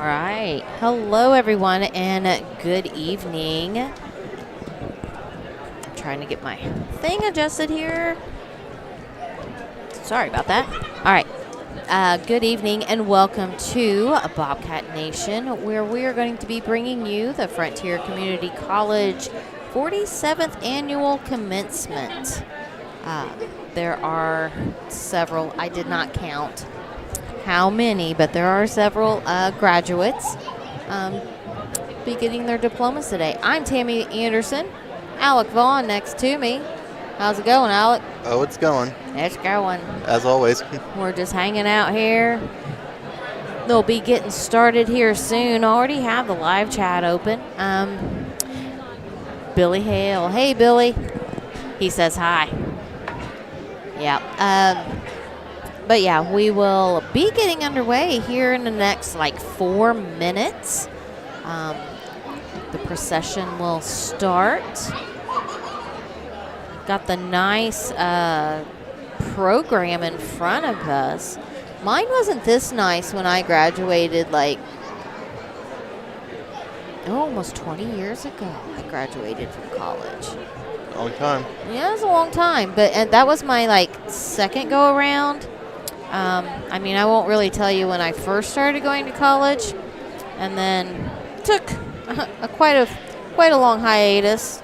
All right. Hello, everyone, and good evening. I'm trying to get my thing adjusted here. Sorry about that. All right. Good evening, and welcome to Bobcat Nation, where we are going to be bringing you the Frontier Community College 47th Annual Commencement. There are several, I did not count how many, but there are several graduates be getting their diplomas today. I'm Tammy Anderson. Alec Vaughn next to me. How's it going, Alec? Oh, it's going. It's going. As always. We're just hanging out here. They'll be getting started here soon. Already have the live chat open. Billy Hale. Hey, Billy. He says hi. Yeah. But yeah, we will be getting underway here in the next 4 minutes. The procession will start. Got the nice program in front of us. Mine wasn't this nice when I graduated almost 20 years ago. I graduated from college. Long time. Yeah, it was a long time. And that was my second go around. I won't really tell you when I first started going to college, and then took quite a long hiatus.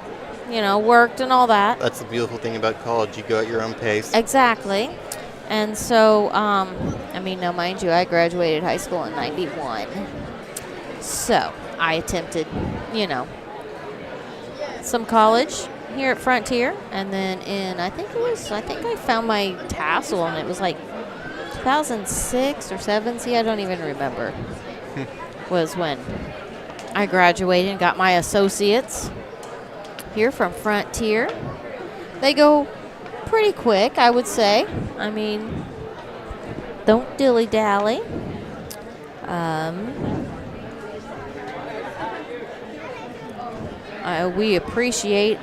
Worked and all that. That's the beautiful thing about college. You go at your own pace. Exactly. And so, now mind you, I graduated high school in 91. So I attempted, some college here at Frontier. And then I think I found my tassel, and it was 2006 or 7. See, I don't even remember. Was when I graduated and got my associates here from Frontier. They go pretty quick, I would say. Don't dilly-dally. We appreciate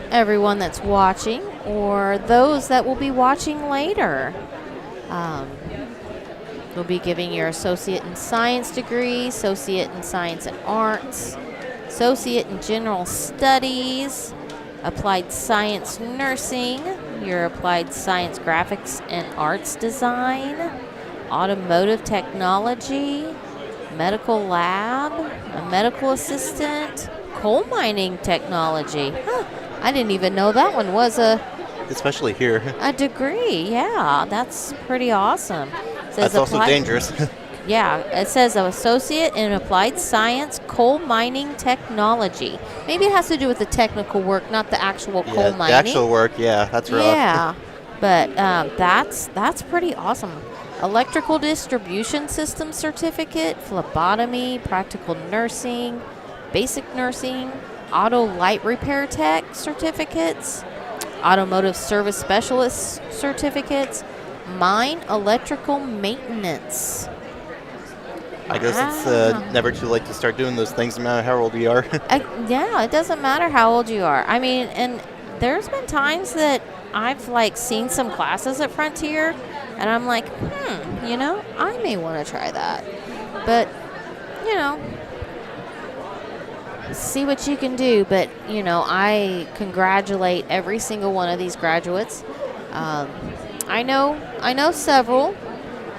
everyone that's watching, or those that will be watching later. We'll be giving your Associate in Science degree, Associate in Science and Arts, Associate in General Studies, Applied Science Nursing, your Applied Science Graphics and Arts Design, Automotive Technology, Medical Lab, a Medical Assistant, Coal Mining Technology. Huh, I didn't even know that one was especially here. a degree. Yeah, that's pretty awesome. That's also dangerous. Yeah, it says Associate in Applied Science Coal Mining Technology. Maybe it has to do with the technical work, not the actual coal mining. The actual work, yeah, that's rough. Yeah, but that's pretty awesome. Electrical Distribution System Certificate, Phlebotomy, Practical Nursing, Basic Nursing, Auto Light Repair Tech Certificates, Automotive Service Specialist Certificates, Mine Electrical Maintenance. I guess it's never too late to start doing those things, no matter how old you are. Yeah, it doesn't matter how old you are. And there's been times that I've seen some classes at Frontier, and I'm like, I may want to try that. But, see what you can do. But, I congratulate every single one of these graduates. I know several,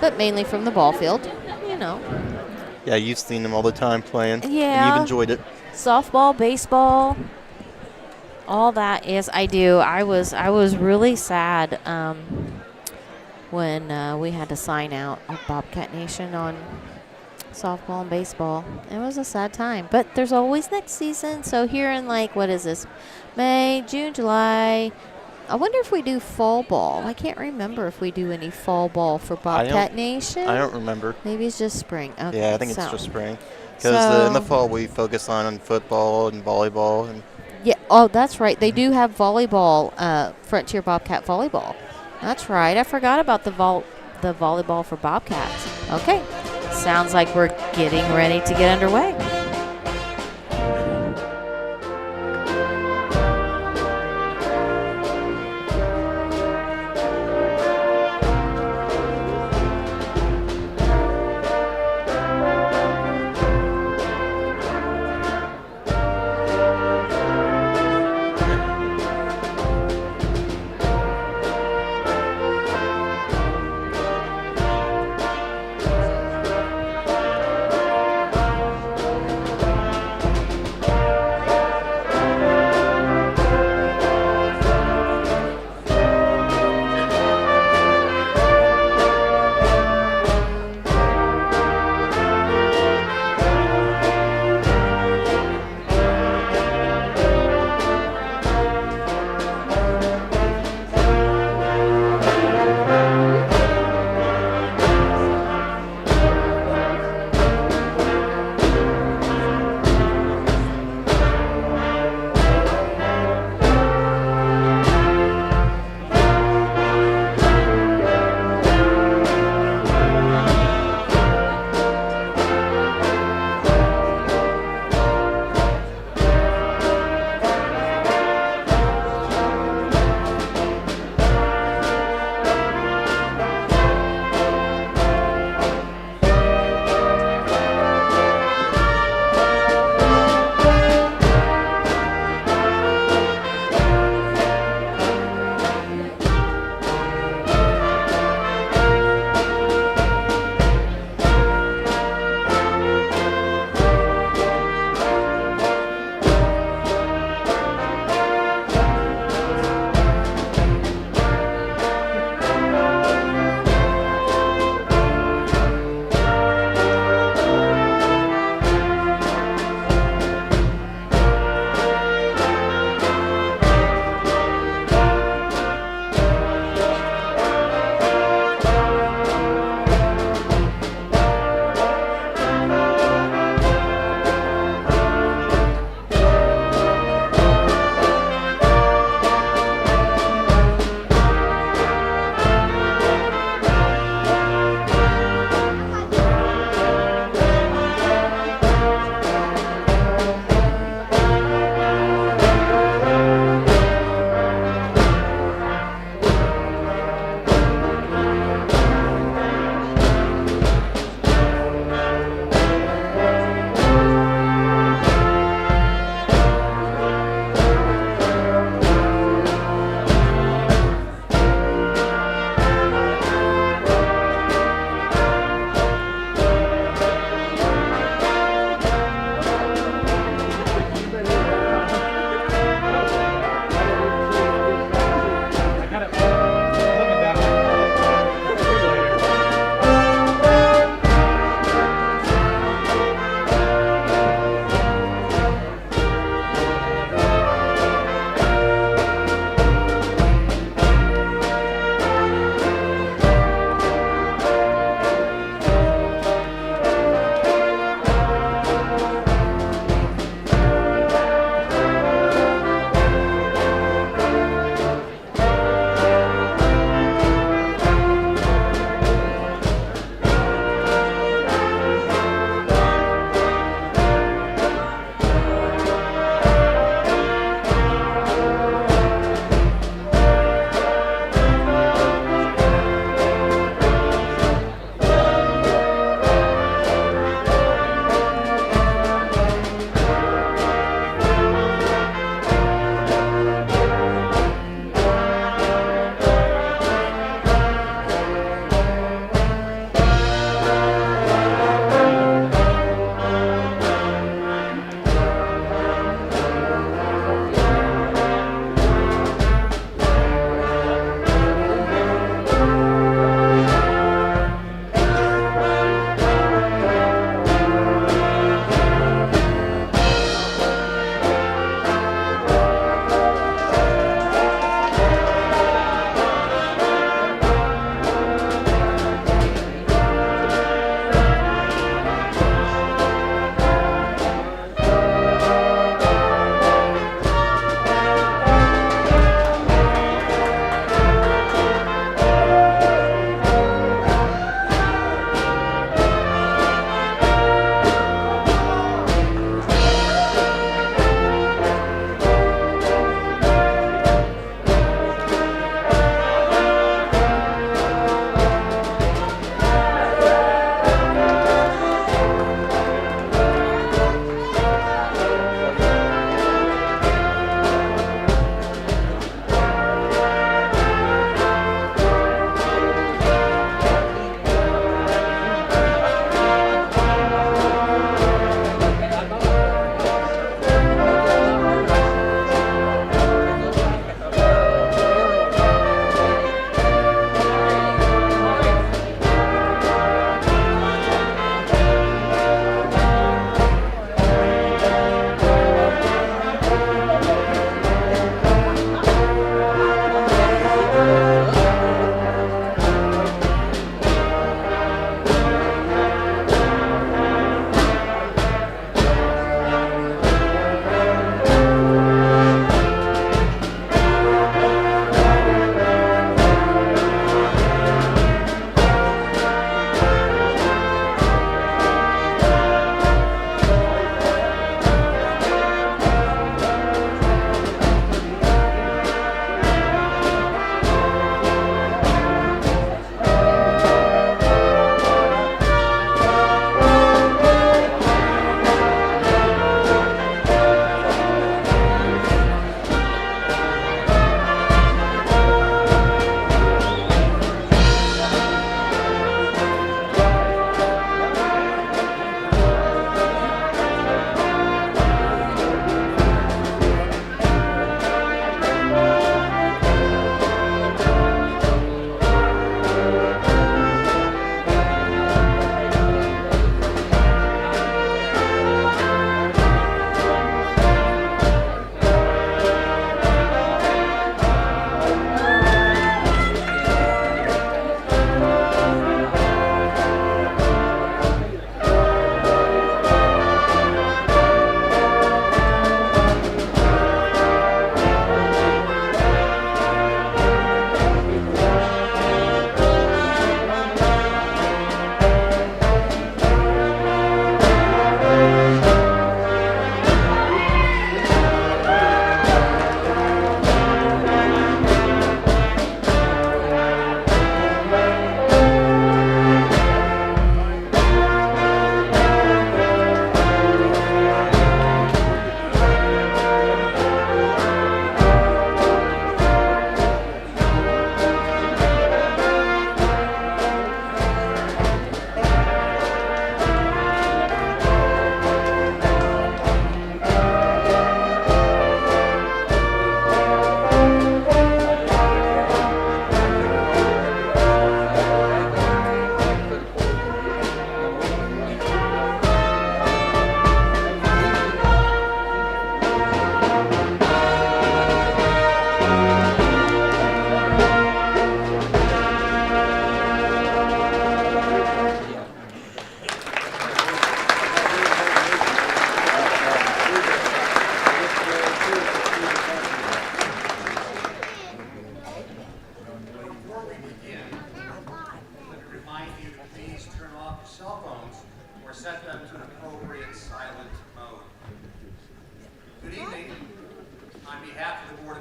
but mainly from the ball field, Yeah, you've seen them all the time playing. Yeah. And you've enjoyed it. Softball, baseball, all that. Yes, I do. I was really sad when we had to sign out of Bobcat Nation on softball and baseball. It was a sad time. But there's always next season. So here in what is this? May, June, July. I wonder if we do fall ball. I can't remember if we do any fall ball for Bobcat Nation. I don't remember. Maybe it's just spring. Okay, yeah, I think it's just spring. Because in the fall we focus on football and volleyball. Yeah. Oh, that's right. They do have volleyball, Frontier Bobcat volleyball. That's right. I forgot about the volleyball for Bobcats. Okay. Sounds like we're getting ready to get underway.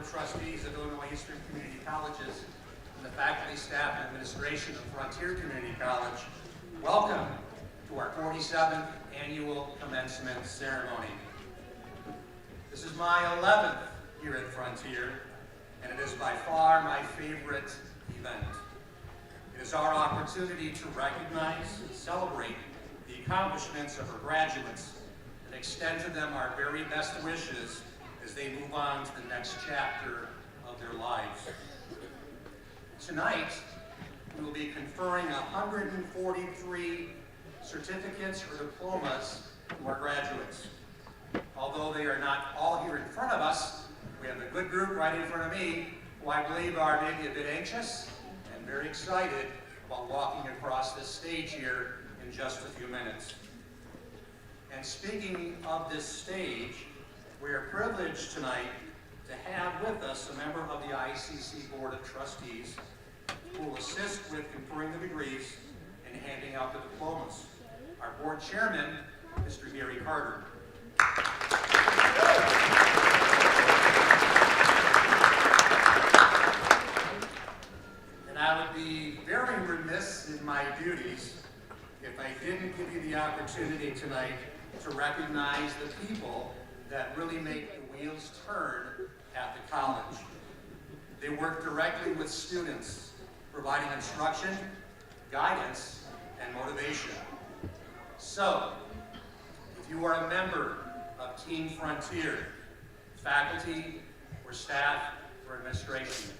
of Trustees of Illinois Eastern Community Colleges, and the faculty, staff, and administration of Frontier Community College, welcome to our 47th annual commencement ceremony. This is my 11th year at Frontier, and it is by far my favorite event. It is our opportunity to recognize and celebrate the accomplishments of our graduates and extend to them our very best wishes as they move on to the next chapter of their lives. Tonight, we will be conferring 143 certificates or diplomas to our graduates. Although they are not all here in front of us, we have a good group right in front of me who I believe are maybe a bit anxious and very excited about walking across this stage here in just a few minutes. And speaking of this stage, we are privileged tonight to have with us a member of the ICC Board of Trustees who will assist with conferring the degrees and handing out the diplomas. Our board chairman, Mr. Gary Carter. And I would be very remiss in my duties if I didn't give you the opportunity tonight to recognize the people that really make the wheels turn at the college. They work directly with students, providing instruction, guidance, and motivation. So, if you are a member of Team Frontier, faculty or staff or administration,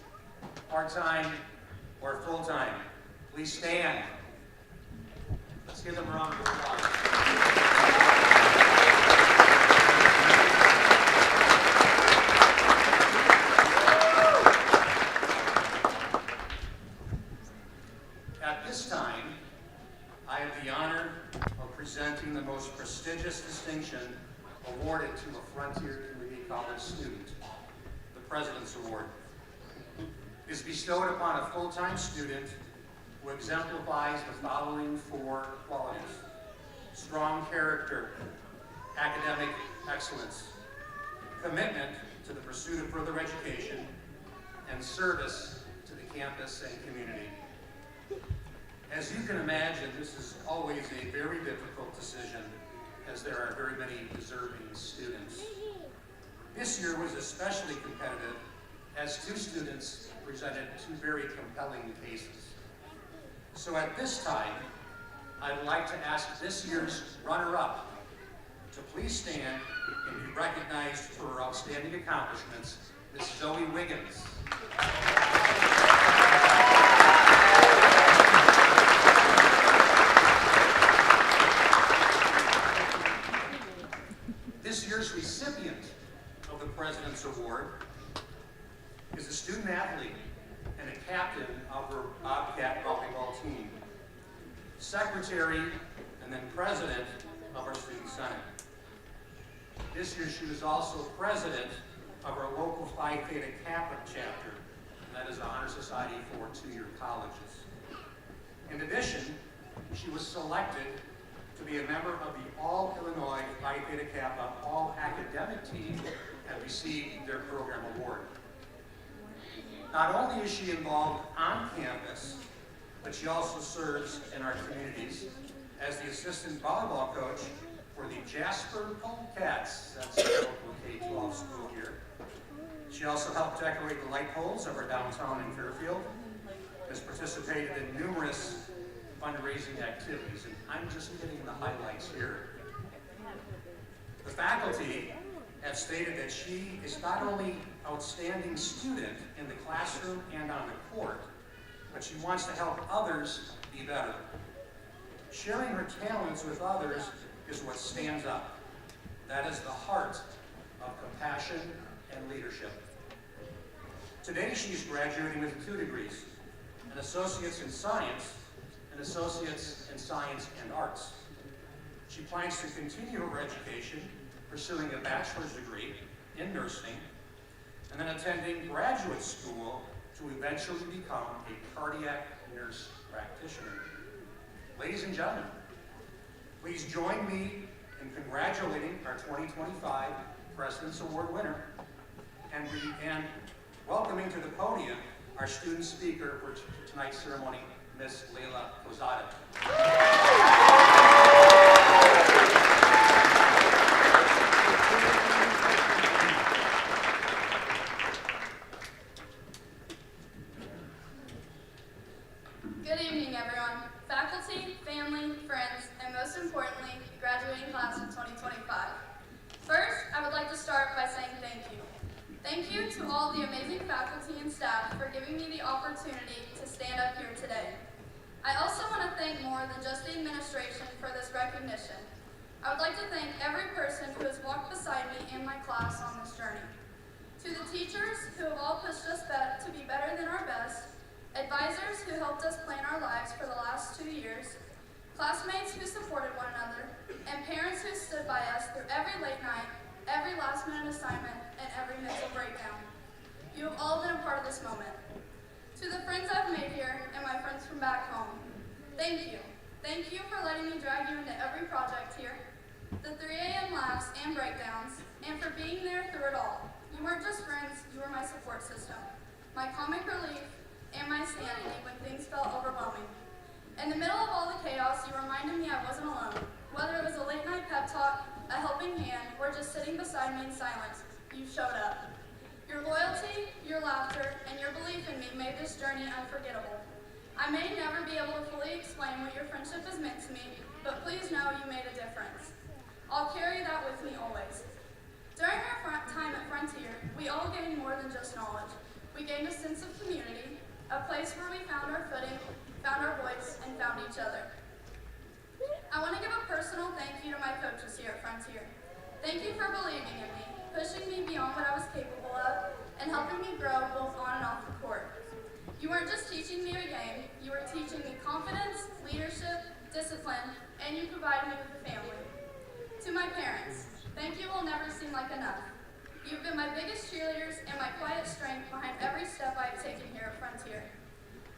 part-time or full-time, please stand. Let's give them a round of applause. At this time, I have the honor of presenting the most prestigious distinction awarded to a Frontier Community College student, the President's Award. It is bestowed upon a full-time student who exemplifies the following four qualities: strong character, academic excellence, commitment to the pursuit of further education, and service to the campus and community. As you can imagine, this is always a very difficult decision, as there are very many deserving students. This year was especially competitive, as two students presented two very compelling cases. So at this time, I'd like to ask this year's runner-up to please stand and be recognized for her outstanding accomplishments, Ms. Zoe Wiggins. This year's recipient of the President's Award is a student athlete and a captain of her Bobcat volleyball team, secretary and then president of our student senate. This year she was also president of our local Phi Theta Kappa chapter, and that is the Honor Society for two-year colleges. In addition, she was selected to be a member of the All-Illinois Phi Theta Kappa All-Academic Team and received their program award. Not only is she involved on campus, but she also serves in our communities as the assistant volleyball coach for the Jasper Bobcats. That's the local K-12 school here. She also helped decorate the light poles of our downtown in Fairfield, has participated in numerous fundraising activities, and I'm just hitting the highlights here. The faculty have stated that she is not only outstanding student in the classroom and on the court, but she wants to help others be better. Sharing her talents with others is what stands up. That is the heart of compassion and leadership. Today she's graduating with 2 degrees, an associate's in science, and associate's in science and arts. She plans to continue her education, pursuing a bachelor's degree in nursing, and then attending graduate school to eventually become a cardiac nurse practitioner. Ladies and gentlemen, please join me in congratulating our 2025 President's Award winner and welcoming to the podium our student speaker for tonight's ceremony, Miss Leila Kozada. Good evening, everyone. Faculty, family, friends, and most importantly, graduating class of 2025. First, I would like to start by saying thank you. Thank you to all the amazing faculty and staff for giving me the opportunity to stand up here today. I also want to thank more than just the administration for this recognition. I would like to thank every person who has walked beside me in my class on this journey. To the teachers who have all pushed us to be better than our best, advisors who helped us plan our lives for the last 2 years, classmates who supported one another, and parents who stood by us through every late night, every last-minute assignment, and every mental breakdown. You have all been a part of this moment. To the friends I've made here and my friends from back home, thank you. Thank you for letting me drag you into every project here, the 3 a.m. laughs and breakdowns, and for being there through it all. You weren't just friends, you were my support system, my comic relief, and my sanity when things felt overwhelming. In the middle of all the chaos, you reminded me I wasn't alone. Whether it was a late-night pep talk, a helping hand, or just sitting beside me in silence, you showed up. Your loyalty, your laughter, and your belief in me made this journey unforgettable. I may never be able to fully explain what your friendship has meant to me, but please know you made a difference. I'll carry that with me always. During our time at Frontier, we all gained more than just knowledge. We gained a sense of community, a place where we found our footing, found our voice, and found each other. I want to give a personal thank you to my coaches here at Frontier. Thank you for believing in me, pushing me beyond what I was capable of, and helping me grow both on and off the court. You weren't just teaching me a game, you were teaching me confidence, leadership, discipline, and you provided me with a family. To my parents, thank you will never seem like enough. You've been my biggest cheerleaders and my quiet strength behind every step I've taken here at Frontier.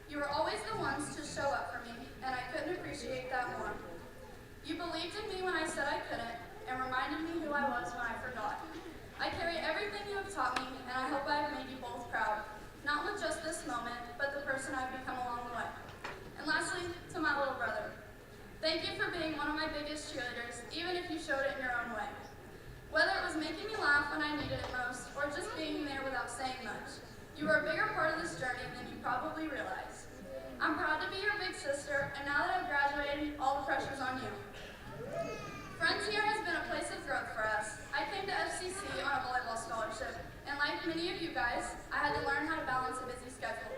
You were always the ones to show up for me, and I couldn't appreciate that more. You believed in me when I said I couldn't, and reminded me who I was when I forgot. I carry everything you have taught me, and I hope I have made you both proud, not with just this moment, but the person I've become along the way. And lastly, to my little brother, thank you for being one of my biggest cheerleaders, even if you showed it in your own way. Whether it was making me laugh when I needed it most, or just being there without saying much, you were a bigger part of this journey than you probably realize. I'm proud to be your big sister, and now that I've graduated, all the pressure's on you. Frontier has been a place of growth for us. I came to FCC on a volleyball scholarship, and like many of you guys, I had to learn how to balance a busy schedule.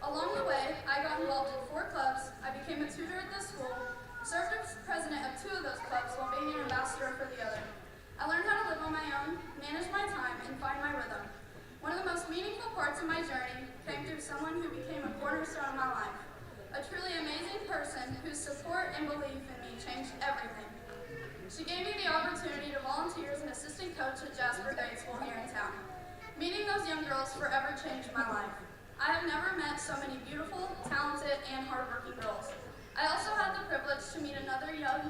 Along the way, I got involved in 4 clubs, I became a tutor at this school, served as president of 2 of those clubs while being an ambassador for the other. I learned how to live on my own, manage my time, and find my rhythm. One of the most meaningful parts of my journey came through someone who became a cornerstone of my life. A truly amazing person whose support and belief in me changed everything. She gave me the opportunity to volunteer as an assistant coach at Jasper Grade School here in town. Meeting those young girls forever changed my life. I have never met so many beautiful, talented, and hardworking girls. I also had the privilege to meet another young,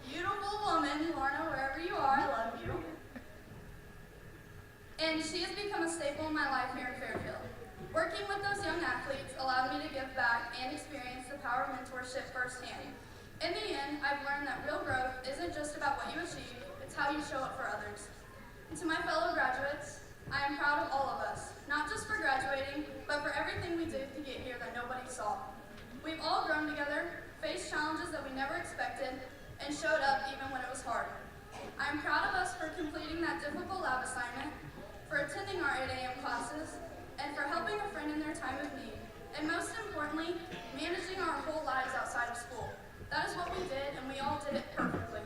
beautiful woman, Lorna, wherever you are, I love you. And she has become a staple in my life here in Fairfield. Working with those young athletes allowed me to give back and experience the power of mentorship firsthand. In the end, I've learned that real growth isn't just about what you achieve, it's how you show up for others. And to my fellow graduates, I am proud of all of us, not just for graduating, but for everything we did to get here that nobody saw. We've all grown together, faced challenges that we never expected, and showed up even when it was hard. I am proud of us for completing that difficult lab assignment, for attending our 8 a.m. classes, and for helping a friend in their time of need, and most importantly, managing our whole lives outside of school. That is what we did, and we all did it perfectly.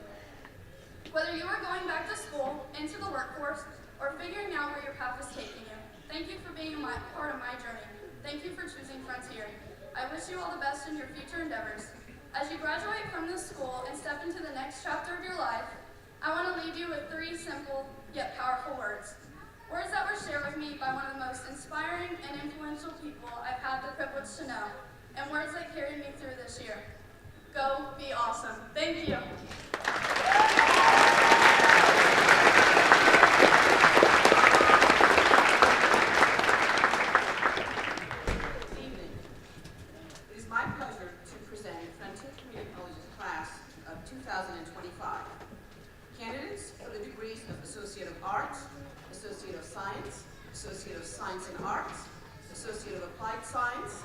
Whether you are going back to school, into the workforce, or figuring out where your path is taking you, thank you for being a part of my journey. Thank you for choosing Frontier. I wish you all the best in your future endeavors. As you graduate from this school and step into the next chapter of your life, I want to leave you with 3 simple yet powerful words. Words that were shared with me by one of the most inspiring and influential people I've had the privilege to know, and words that carried me through this year. Go be awesome. Thank you. Associate of Arts, Associate of Science, Associate of Science and Arts, Associate of Applied Science,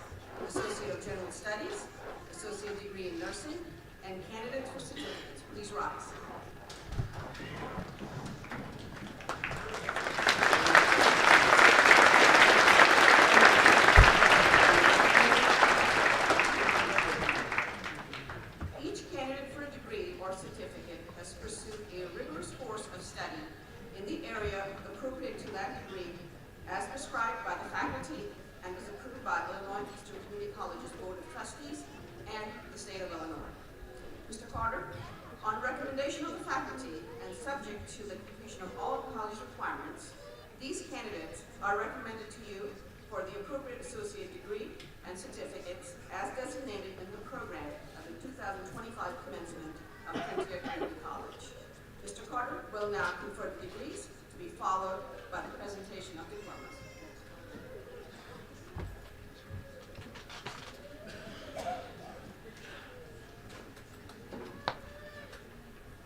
Associate of General Studies, Associate Degree in Nursing, and candidates for certificates. Please rise. Each candidate for a degree or certificate has pursued a rigorous course of study in the area appropriate to that degree as prescribed by the faculty and was approved by Illinois Eastern Community College's Board of Trustees and the state of Illinois. Mr. Carter, on recommendation of the faculty and subject to the completion of all college requirements, these candidates are recommended to you for the appropriate associate degree and certificates as designated in the program of the 2025 commencement of Frontier Community College. Mr. Carter will now confer the degrees to be followed by the presentation of diplomas.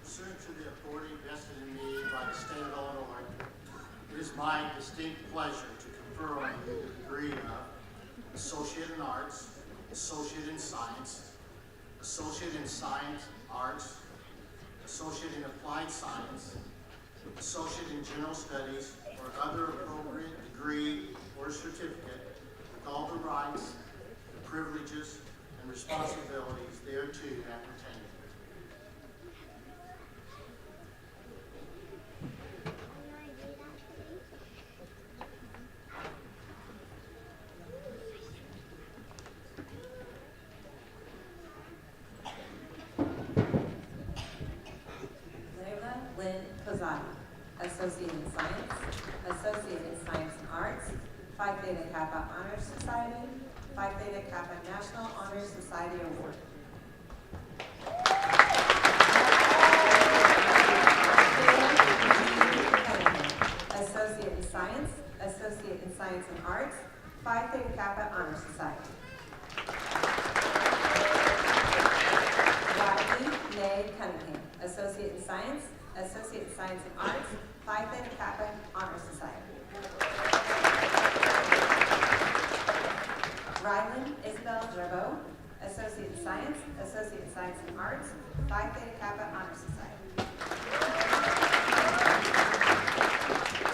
Pursuant to the authority vested in me by the state of Illinois, it is my distinct pleasure to confer on you the degree of Associate in Arts, Associate in Science, Associate in Science Arts, Associate in Applied Science, Associate in General Studies, or other appropriate degree or certificate with all the rights, the privileges, and responsibilities thereto appertaining. Associate in Science, Associate in Science and Arts, Phi Theta Kappa Honors Society, Phi Theta Kappa National Honors Society Award. Associate in Science, Associate in Science and Arts, Phi Theta Kappa Honors Society. Riley May Cunningham, Associate in Science, Associate in Science and Arts, Phi Theta Kappa Honor Society. Rylan Isabel Gerbeau, Associate in Science, Associate in Science and Arts, Phi Theta Kappa Honor Society.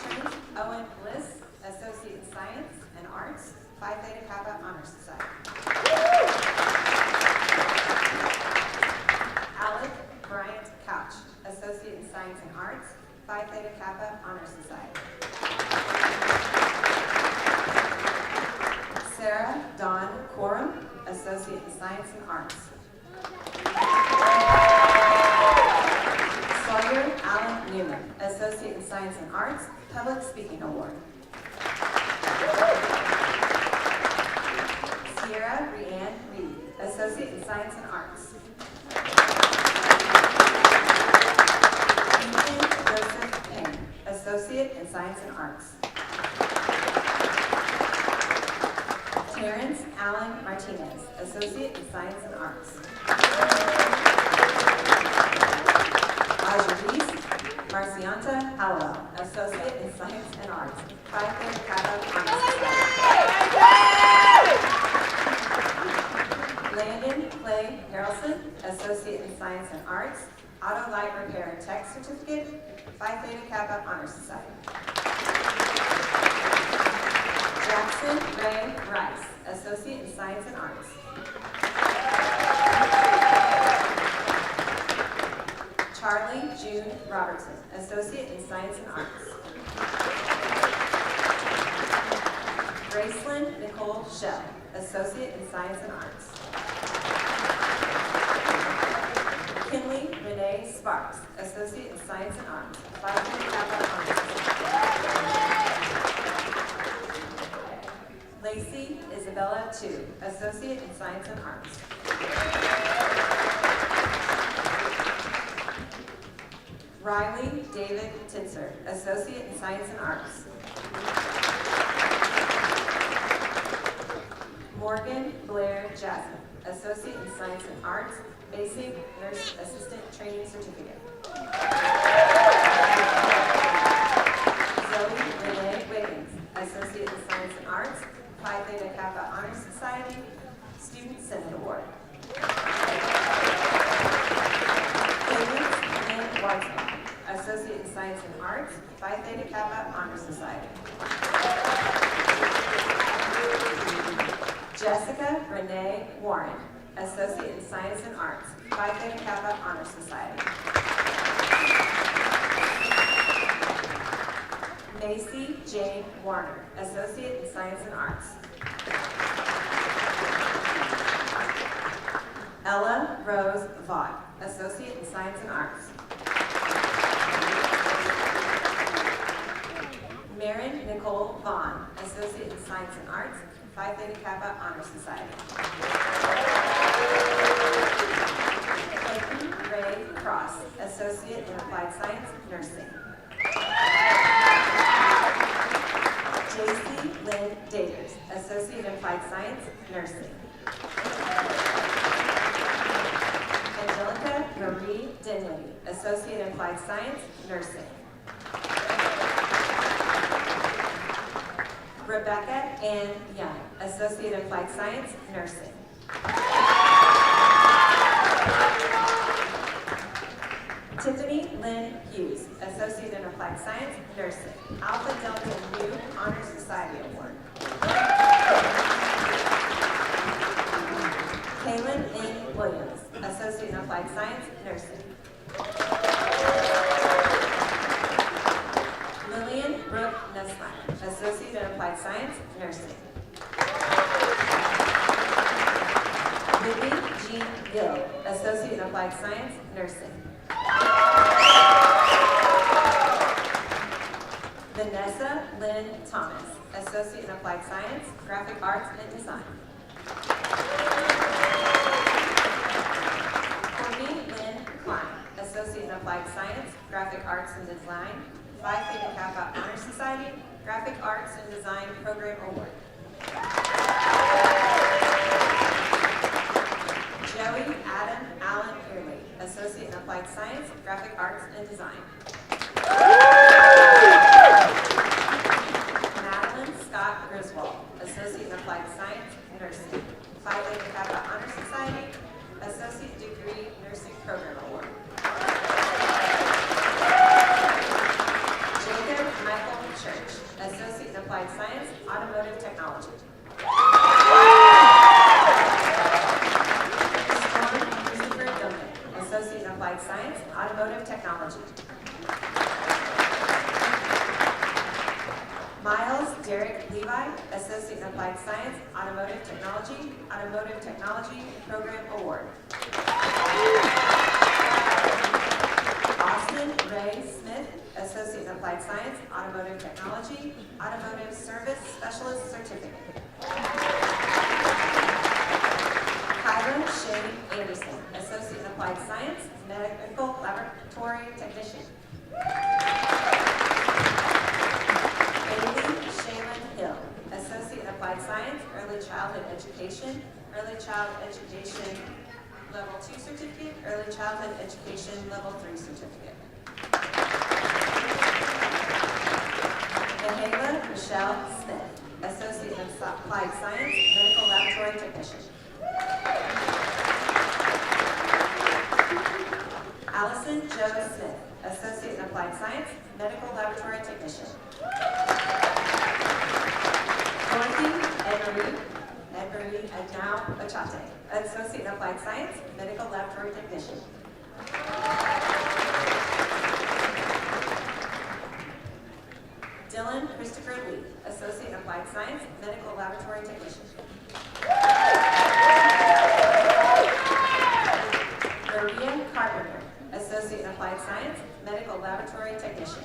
Trent Owen Bliss, Associate in Science and Arts, Phi Theta Kappa Honor Society. Alec Bryant Couch, Associate in Science and Arts, Phi Theta Kappa Honor Society. Sarah Dawn Quorum, Associate in Science and Arts. Sawyer Allen Newman, Associate in Science and Arts, Public Speaking Award. Sierra Rianne Reed, Associate in Science and Arts. Joseph Payne, Associate in Science and Arts. Terrence Allen Martinez, Associate in Science and Arts. Ajarice Marcianta Hallowell, Associate in Science and Arts, Phi Theta Kappa Honor Society. Landon Clay Harrelson, Associate in Science and Arts, Auto Light Repair and Tech Certificate, Phi Theta Kappa Honor Society. Jackson Ray Rice, Associate in Science and Arts. Charlie June Robertson, Associate in Science and Arts. Gracelyn Nicole Shell, Associate in Science and Arts. Kinley Renee Sparks, Associate in Science and Arts, Phi Theta Kappa Honor Society. Lacey Isabella Tu, Associate in Science and Arts. Riley David Tinser, Associate in Science and Arts. Morgan Blair Jasmine, Associate in Science and Arts, Basic Nurse Assistant Training Certificate. Phi Theta Kappa Honor Society. Jessica Renee Warren, Associate in Science and Arts, Phi Theta Kappa Honor Society. Macy Jane Warner, Associate in Science and Arts. Ella Rose Vaught, Associate in Science and Arts. Marin Nicole Vaughn, Associate in Science and Arts, Phi Theta Kappa Honor Society. Clayton Ray Cross, Associate in Applied Science, Nursing. J.C. Lynn Daters, Associate in Applied Science, Nursing. Angelica Marie Dinwiddie, Associate in Applied Science, Nursing. Rebecca Ann Young, Associate in Applied Science, Nursing. Tiffany Lynn Hughes, Associate in Applied Science, Nursing. Alpha Delta Nu Honor Society Award. Kaylin Ng Williams, Associate in Applied Science, Nursing. Lillian Brooke Nussmeyer, Associate in Applied Science, Nursing. Libby Jean Gill, Associate in Applied Science, Nursing. Vanessa Lynn Thomas, Associate in Applied Science, Graphic Arts and Design. Courtney Lynn Klein, Associate in Applied Science, Graphic Arts and Design, Phi Theta Kappa Honor Society, Graphic Arts and Design Program Award. Joey Adam Allen Early, Associate in Applied Science, Graphic Arts and Design. Madeline Scott Griswold, Associate in Applied Science, Nursing, Phi Theta Kappa Honor Society, Associate Degree Nursing Program Award. Jacob Michael Church, Associate in Applied Science, Automotive Technology. Storm Christopher Duncan, Associate in Applied Science, Automotive Technology. Miles Derek Levi, Associate in Applied Science, Automotive Technology Program Award. Austin Ray Smith, Associate in Applied Science, Automotive Technology, Automotive Service Specialist Certificate. Kyla Shane Anderson, Associate in Applied Science, Medical Laboratory Technician. Bailey Shaylin Hill, Associate in Applied Science, Early Childhood Education Level 2 Certificate, Early Childhood Education Level 3 Certificate. Mahela Michelle Smith, Associate in Applied Science, Medical Laboratory Technician. Allison Jo Smith, Associate in Applied Science, Medical Laboratory Technician. Dorothy Edmarie Adnau Achate, Associate in Applied Science, Medical Laboratory Technician. Dylan Christopher Lee, Associate in Applied Science, Medical Laboratory Technician. Maria Carpenter, Associate in Applied Science, Medical Laboratory Technician.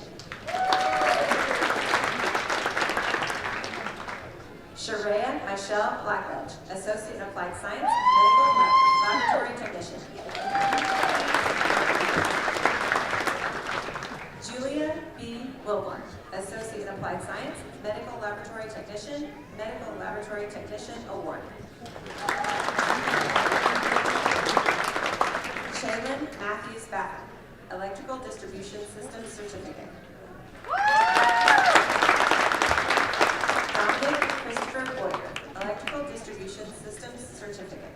Sharia Michelle Blackledge, Associate in Applied Science, Medical Laboratory Technician. Julia B. Wilborn, Associate in Applied Science, Medical Laboratory Technician, Medical Laboratory Technician Award. Shaylin Matthews Batten, Electrical Distribution System Certificate. Dominic Christopher Boyer, Electrical Distribution Systems Certificate.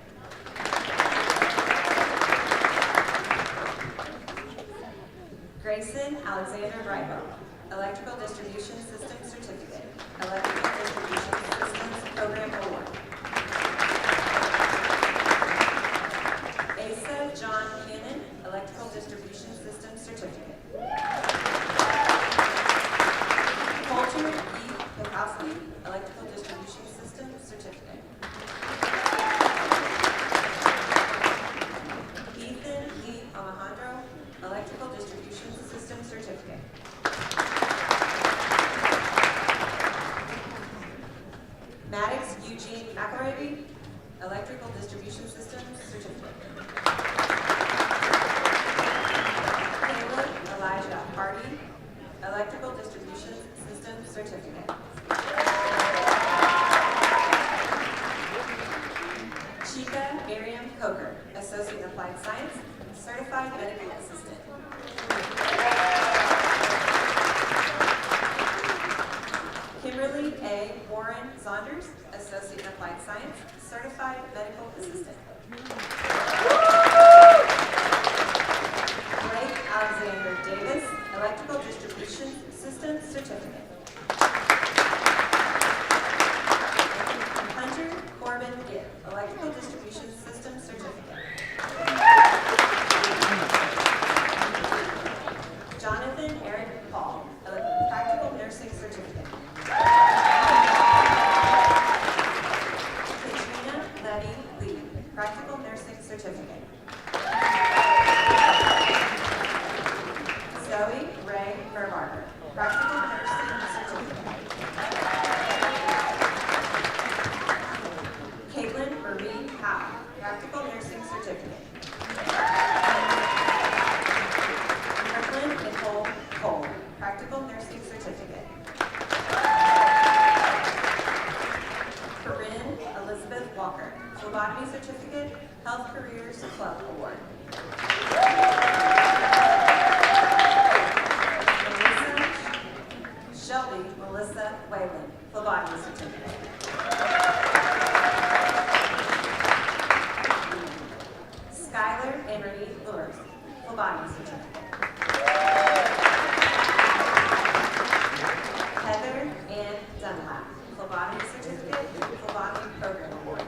Grayson Alexander Ribo, Electrical Electrical Distribution System Certificate. Electrical Distribution Systems Program Award. Asa John Cannon, Electrical Distribution System Certificate. Coulter E. Bukowski, Electrical Distribution System Certificate. Ethan Lee Alejandro, Electrical Distribution System Certificate. Maddox Eugene McElravy, Electrical Distribution System Certificate. Caleb Elijah Hardy, Electrical Distribution System Certificate. Chica Miriam Coker, Associate in Applied Science, Certified Medical Assistant. Kimberly A. Warren Saunders, Associate in Applied Science, Certified Medical Assistant. Blake Alexander Davis, Electrical Distribution System Certificate. Hunter Corbin Gibb, Electrical Distribution System Certificate. Jonathan Eric Paul, Practical Nursing Certificate. Katrina Levy Lee, Practical Nursing Certificate. Zoe Ray Merbarger, Practical Nursing Certificate. Caitlin Marie Howe, Practical Nursing Certificate. Kirkland Nicole Cole, Practical Nursing Certificate. Corinne Elizabeth Walker, Phlebotomy Certificate, Health Careers Club Award. Shelby Melissa Whalen, Phlebotomy Certificate. Skylar Henry Lewis, Phlebotomy Certificate. Heather Ann Dunlap, Phlebotomy Certificate, Phlebotomy Program Award.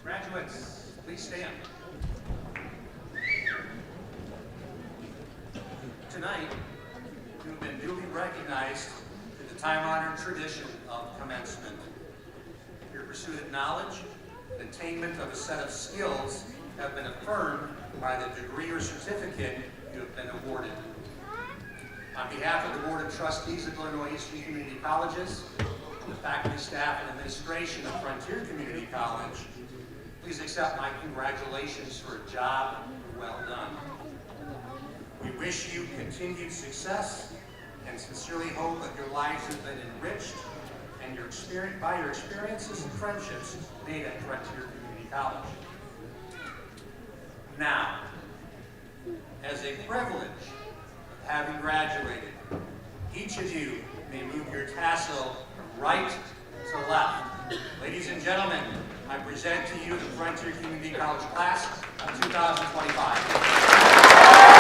Graduates, please stand. Tonight, you have been duly recognized to the time-honored tradition of commencement. Your pursuit of knowledge and attainment of a set of skills have been affirmed by the degree or certificate you have been awarded. On behalf of the Board of Trustees of Illinois Eastern Community Colleges, the faculty, staff, and administration of Frontier Community College, please accept my congratulations for a job well done. We wish you continued success and sincerely hope that your lives have been enriched and by your experiences and friendships made at Frontier Community College. Now, as a privilege of having graduated, each of you may move your tassel from right to left. Ladies and gentlemen, I present to you the Frontier Community College class of 2025.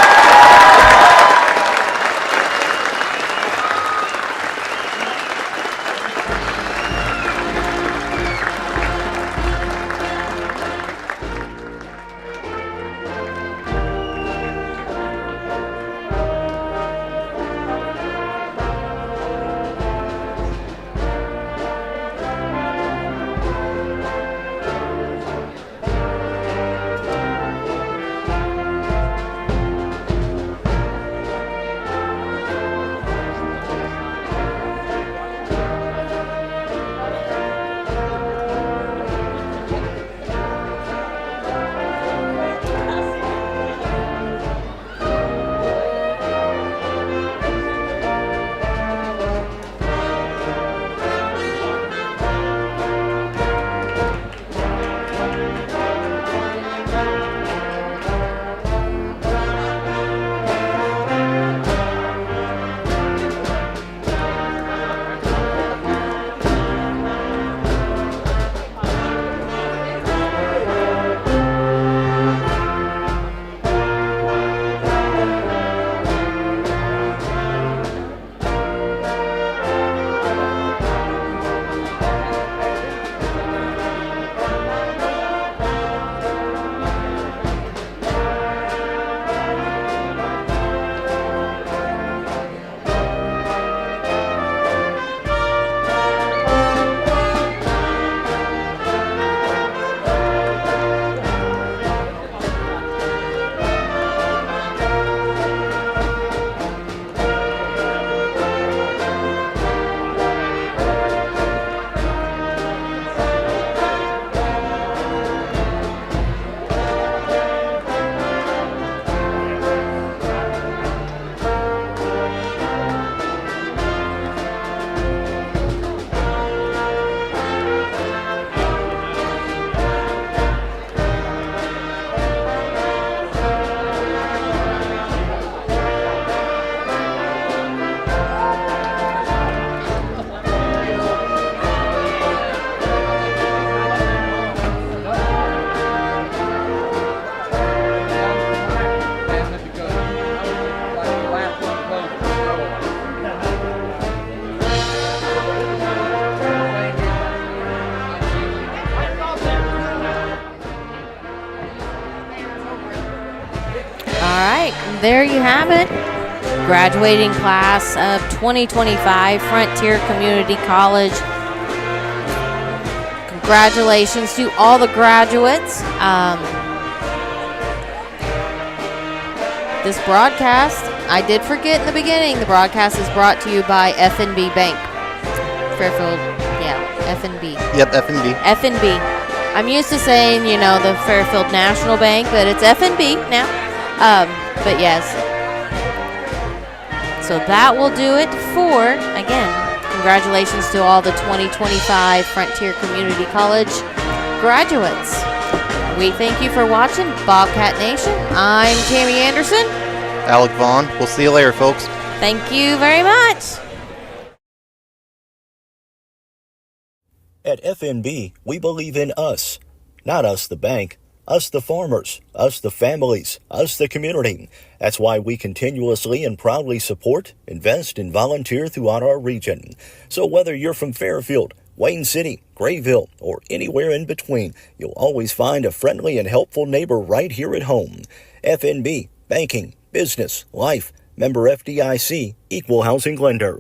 there you have it. Graduating class of 2025, Frontier Community College. Congratulations to all the graduates. This broadcast, I did forget in the beginning, the broadcast is brought to you by F&B Bank. Fairfield, F&B. Yep, F&B. F&B. I'm used to saying, the Fairfield National Bank, but it's F&B now. But yes. So that will do it for, again, congratulations to all the 2025 Frontier Community College graduates. We thank you for watching Bobcat Nation. I'm Tammy Anderson. Alec Vaughn. We'll see you later, folks. Thank you very much. At FNB, we believe in us. Not us the bank, us the farmers, us the families, us the community. That's why we continuously and proudly support, invest, and volunteer throughout our region. So whether you're from Fairfield, Wayne City, Grayville, or anywhere in between, you'll always find a friendly and helpful neighbor right here at home. FNB, banking, business, life, member FDIC, equal housing lender.